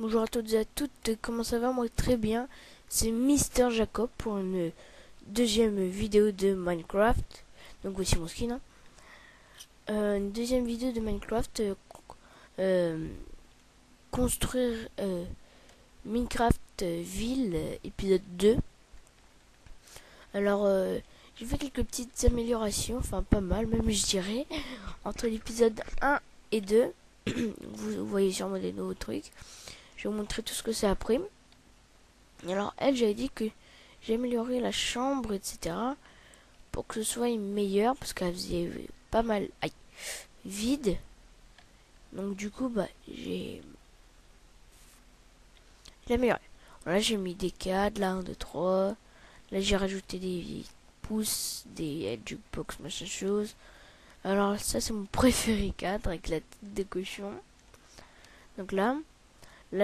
Bonjour à toutes et à toutes, comment ça va? Moi très bien, c'est Mister Jacob pour une deuxième vidéo de Minecraft. Donc voici mon skin, hein. Une deuxième vidéo de Minecraft, euh, construire Minecraft ville, épisode 2. Alors j'ai fait quelques petites améliorations, enfin pas mal même je dirais, entre l'épisode 1 et 2. Vous voyez sûrement des nouveaux trucs. Je vais vous montrer tout ce que c'est après. Alors elle, j'avais dit que j'ai amélioré la chambre, etc. pour que ce soit meilleur, parce qu'elle faisait pas mal vide. Donc du coup, bah, j'ai amélioré. Là, j'ai mis des cadres, là, 1, 2, 3. Là, j'ai rajouté des pouces, des jukebox, machin chose. Alors ça, c'est mon préféré cadre, avec la tête de cochon. Donc là,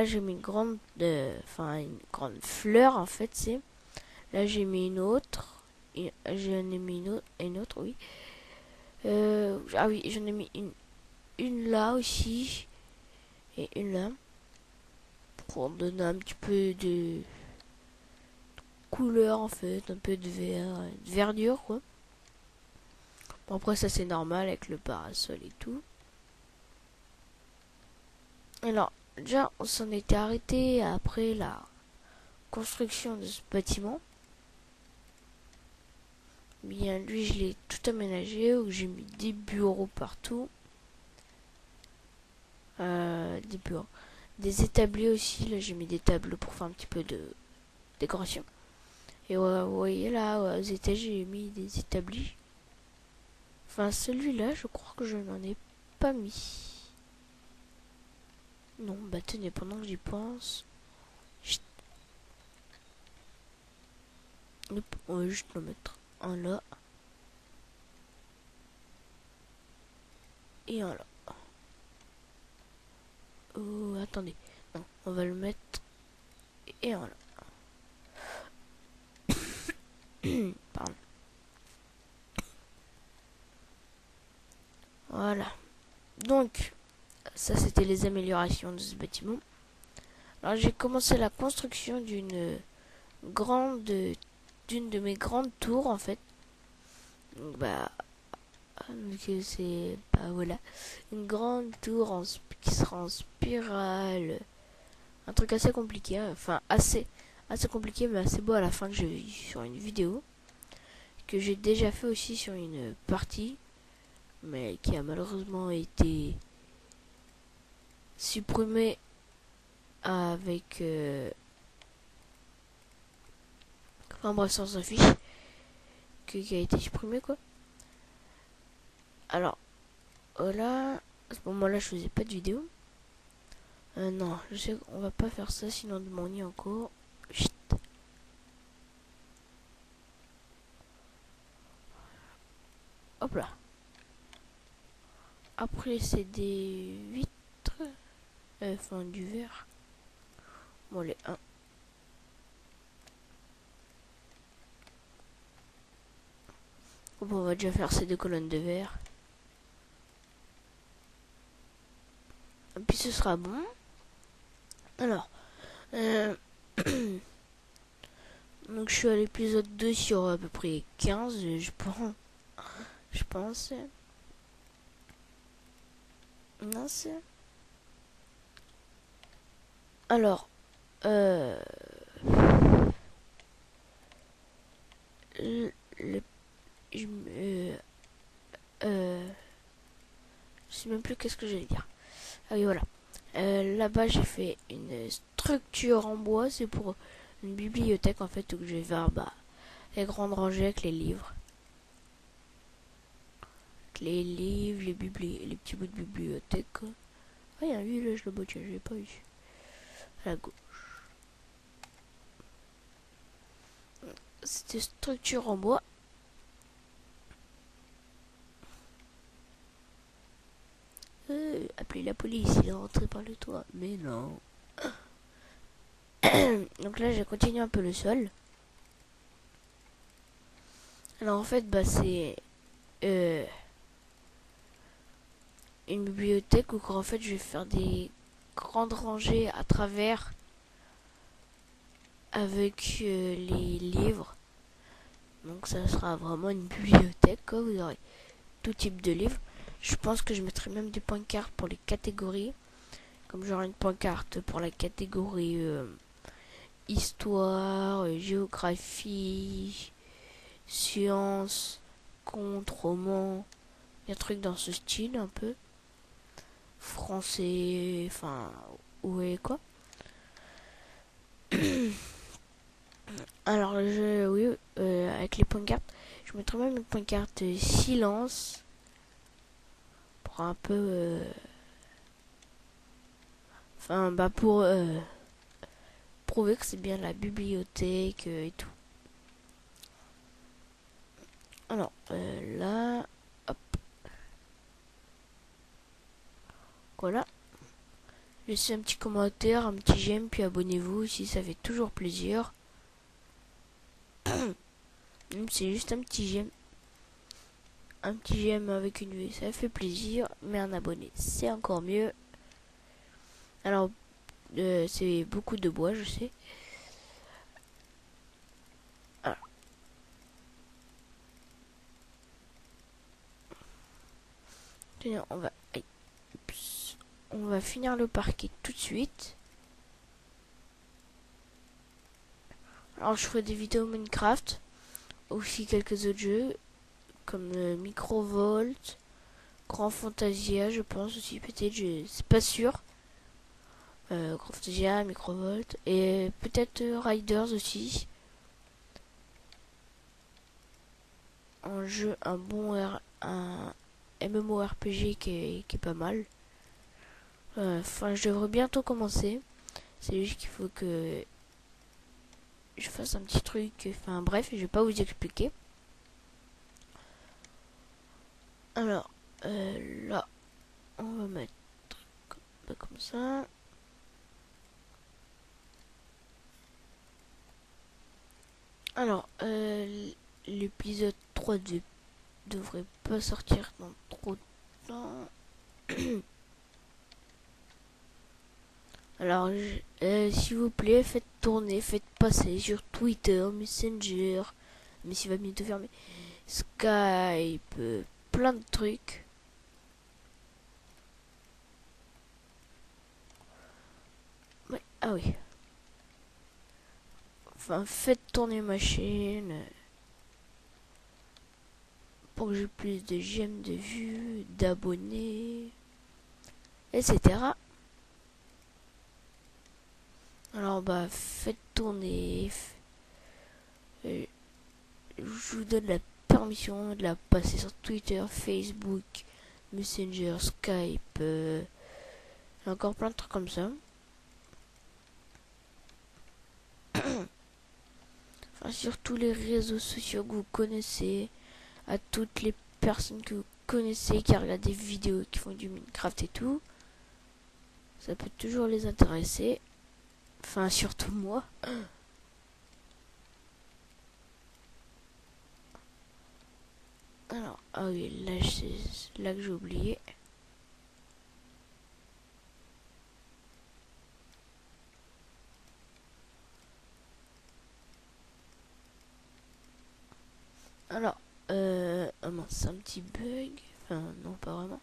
j'ai mis une grande, une grande fleur, en fait, c'est. Là, j'ai mis une autre. J'en ai mis une autre, oui. Ah oui, j'en ai mis une là aussi. Et une là. Pour donner un petit peu de couleur en fait. Un peu de verdure quoi. Bon, après ça c'est normal avec le parasol et tout. Alors, déjà on s'en était arrêté après la construction de ce bâtiment. Bien lui je l'ai tout aménagé où j'ai mis des bureaux partout. Des bureaux. Des établis aussi, là j'ai mis des tableaux pour faire un petit peu de décoration. Et ouais, vous voyez là, aux étages j'ai mis des établis. Enfin celui-là je crois que je n'en ai pas mis. Non, bah tenez, pendant que j'y pense. Chut. On va juste le mettre un là. Et un là. Oh, attendez. Non, on va le mettre et un là. Pardon. Voilà. Donc, ça c'était les améliorations de ce bâtiment. Alors j'ai commencé la construction grande, d'une de mes grandes tours en fait. Donc, bah, c'est, bah voilà, une grande tour qui sera en spirale. Un truc assez compliqué, hein. Enfin assez compliqué mais assez beau à la fin que j'ai vu sur une vidéo. Que j'ai déjà fait aussi sur une partie. Mais qui a malheureusement été supprimée avec... Enfin bref, sans affiche. Qui a été supprimée quoi. Alors, là, à ce moment-là, je faisais pas de vidéo. Non, je sais qu'on va pas faire ça, sinon de m'ennuie encore. Chut. Hop là. Après, c'est des vitres. Enfin, du verre. Bon, les 1. Bon, on va déjà faire ces deux colonnes de verre. Et puis ce sera bon. Alors, donc je suis à l'épisode 2 sur à peu près 15, je pense. Je pense. Non, c'est... Alors, le, je, je sais même plus qu'est-ce que j'allais dire. Ah oui, voilà. Là-bas, j'ai fait une structure en bois. C'est pour une bibliothèque, en fait, où je vais faire les grandes rangées avec les livres. Les livres, les petits bouts de bibliothèque. Ah, il y a un village là-bas, tiens, je l'ai pas vu. À la gauche. C'était structure en bois. Appelez la police, il est rentré par le toit. Mais non. Donc là, j'ai continué un peu le sol. Alors en fait, bah c'est une bibliothèque où en fait je vais faire des grande rangée à travers avec les livres. Donc ça sera vraiment une bibliothèque, quoi. Vous aurez tout type de livres. Je pense que je mettrai même des pancartes pour les catégories. Comme j'aurai une pancarte pour la catégorie histoire, géographie, sciences, contes, romans. Il y a un truc dans ce style un peu. Français, enfin, ouais quoi. Alors, oui, avec les pancartes, je mettrai même une pancarte silence pour un peu, enfin, bah pour prouver que c'est bien la bibliothèque et tout. Alors, là, hop, voilà. Laissez un petit commentaire, un petit j'aime, puis abonnez-vous si ça fait toujours plaisir. Même c'est juste un petit j'aime. Un petit j'aime avec une vue, ça fait plaisir. Mais un abonné, c'est encore mieux. Alors, c'est beaucoup de bois, je sais. Alors. Tenez, on va finir le parquet tout de suite. Alors, je ferai des vidéos Minecraft. Aussi quelques autres jeux. Comme Microvolt. Grand Fantasia, je pense aussi, peut-être, c'est pas sûr. Grand Fantasia, Microvolt. Et peut-être Riders aussi. Un jeu, un MMORPG qui est pas mal. Enfin, je devrais bientôt commencer. C'est juste qu'il faut que je fasse un petit truc. Enfin, bref, je vais pas vous expliquer. Alors, là, on va mettre comme ça. Alors, l'épisode 3 devrait pas sortir dans trop de temps. Alors, s'il vous plaît, faites tourner, faites passer sur Twitter, Messenger, mais s'il va bientôt fermer, Skype, plein de trucs. Ouais, ah oui. Enfin, faites tourner ma chaîne pour que j'ai plus de j'aime, de vues, d'abonnés, etc. Alors bah faites tourner. Je vous donne la permission de la passer sur Twitter, Facebook, Messenger, Skype, encore plein de trucs comme ça. Enfin, sur tous les réseaux sociaux que vous connaissez, à toutes les personnes que vous connaissez qui regardent des vidéos qui font du Minecraft et tout. Ça peut toujours les intéresser. Enfin, surtout moi. Alors, ah oui, là, c'est là que j'ai oublié. Alors, oh mince, c'est un petit bug. Enfin, non, pas vraiment.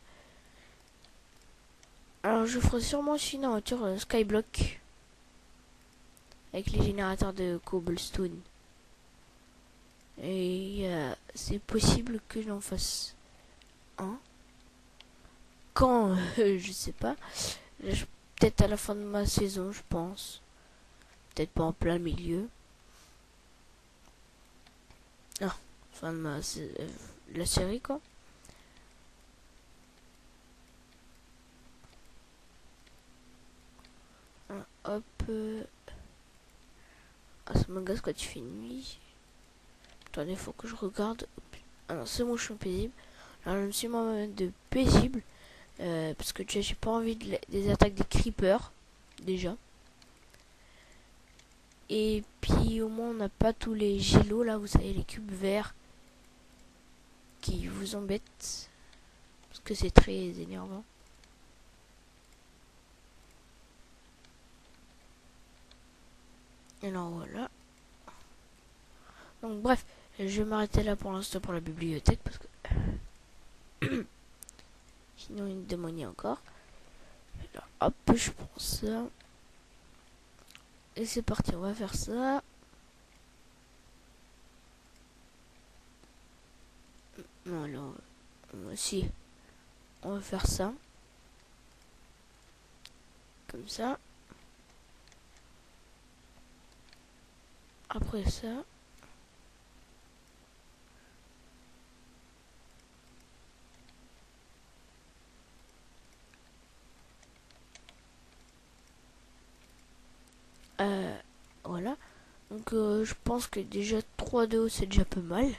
Alors, je ferai sûrement aussi une aventure Skyblock. Avec les générateurs de cobblestone. Et c'est possible que j'en fasse un. Quand je sais pas. Peut-être à la fin de ma saison, je pense. Peut-être pas en plein milieu. Ah, fin de la série, quoi. Ah, hop. Ah, ça m'agace quand tu fais nuit. Attendez, faut que je regarde. Alors, c'est bon, je suis paisible. Alors, je me suis moi de paisible. Parce que j'ai pas envie des attaques des creepers. Déjà. Et puis, au moins, on n'a pas tous les gélos, là, vous savez, les cubes verts. Qui vous embêtent. Parce que c'est très énervant. Alors voilà. Donc bref, je vais m'arrêter là pour l'instant pour la bibliothèque parce que sinon il me démonie encore. Alors hop, je prends ça. Et c'est parti, on va faire ça. Non, alors, si, on va faire ça. Comme ça. Après ça. Voilà. Donc je pense que déjà 3 de haut c'est déjà pas mal.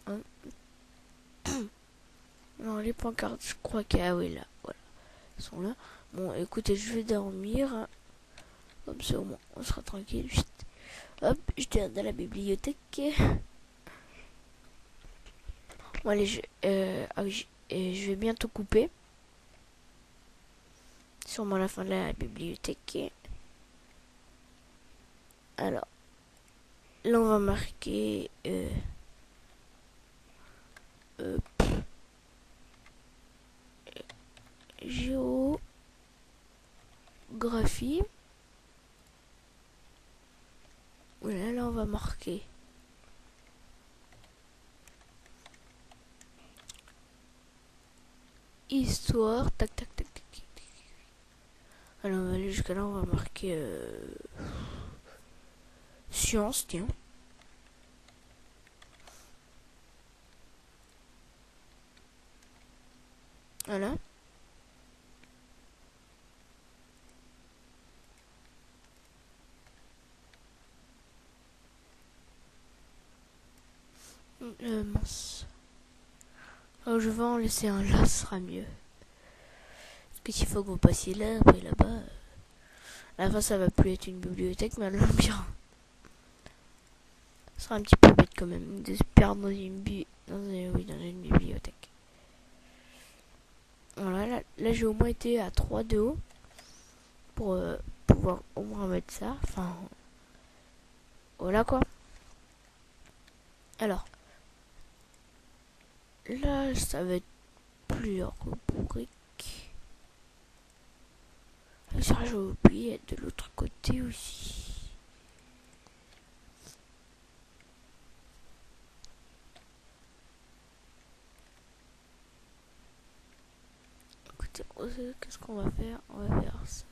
Hein. Non, les pancartes, je crois que ah oui là, voilà, elles sont là. Bon, écoutez, je vais dormir. Comme ça au moins on sera tranquille. Chut. Hop, je viens dans la bibliothèque. Bon allez, ah oui, je vais bientôt couper. Sûrement la fin de la bibliothèque. Alors, là on va marquer géographie. Voilà, là on va marquer histoire. Tac tac tac tac. Alors on va aller jusqu'à là, on va marquer science, tiens. Voilà. Mince. Alors je vais en laisser un là, ce sera mieux. Parce que s'il faut que vous passiez là, après là-bas, à la fin ça va plus être une bibliothèque, mais un labyrinthe. Ce sera un petit peu bête quand même de se perdre dans une bibliothèque. Voilà, là j'ai au moins été à 3 de haut pour pouvoir au moins mettre ça. Enfin, voilà quoi. Alors, là ça va être plus rubrique. Ça, j'ai oublié de l'autre côté aussi. Écoutez, qu'est-ce qu'on va faire? On va faire ça.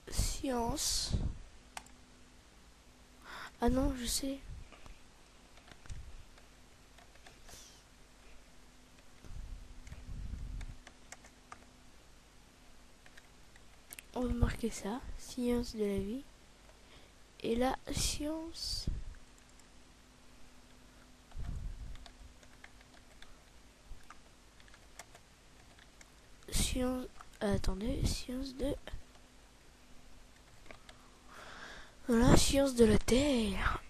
Science. Ah non, je sais. On va marquer ça. Science de la vie. Et là, science. Science. Attendez, science de. Voilà, science de la Terre.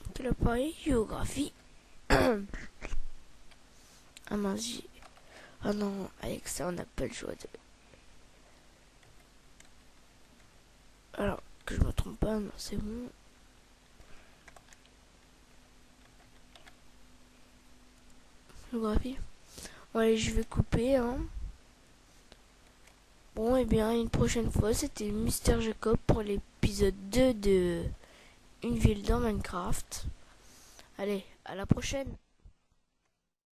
Donc là, pareil, géographie. Ah mince, ah non, avec ça, on n'a pas le choix de. Alors, que je me trompe pas, non, c'est bon. Géographie. Bon, allez, je vais couper, hein. Bon, et bien, une prochaine fois, c'était Mister Jacob pour l'épisode 2 de Une ville dans Minecraft. Allez, à la prochaine.